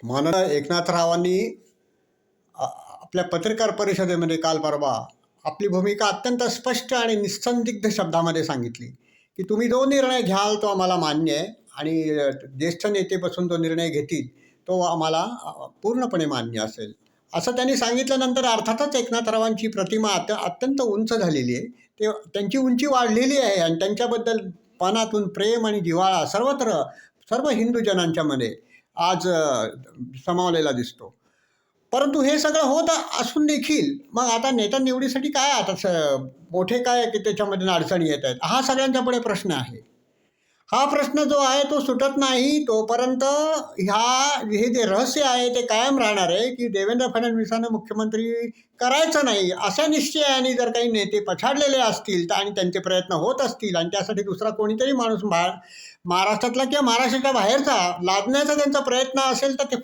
माननीय एकनाथरावांनी आपल्या पत्रकार परिषदेमध्ये काल परवा आपली भूमिका अत्यंत स्पष्ट आणि निस्संदिग्ध शब्दामध्ये सांगितली की तुम्ही जो निर्णय घ्याल तो आम्हाला मान्य आहे आणि ज्येष्ठ नेतेपासून तो निर्णय घेतील तो आम्हाला पूर्णपणे मान्य असेल असं त्यांनी सांगितल्यानंतर अर्थातच एकनाथरावांची प्रतिमा अत्यंत उंच झालेली आहे. त्यांची उंची वाढलेली आहे आणि त्यांच्याबद्दल मनातून प्रेम आणि जिव्हाळा सर्वत्र सर्व हिंदू जनांच्यामध्ये आज समावलेला दिसतो. परंतु हे सगळं होत असून देखील मग आता नेता निवडीसाठी काय आता मोठे काय की त्याच्यामध्ये अडचणी येत आहेत हा सगळ्यांच्या पुढे प्रश्न आहे. हा प्रश्न जो आहे तो सुटत नाही तोपर्यंत हे जे रहस्य आहे ते कायम राहणार आहे की देवेंद्र फडणवीसांना मुख्यमंत्री करायचं नाही अशा निश्चयाने जर काही नेते पछाडलेले असतील तर आणि त्यांचे प्रयत्न होत असतील आणि त्यासाठी दुसरा कोणीतरी माणूस महाराष्ट्रातला किंवा महाराष्ट्राच्या बाहेरचा लादण्याचा त्यांचा प्रयत्न असेल तर ते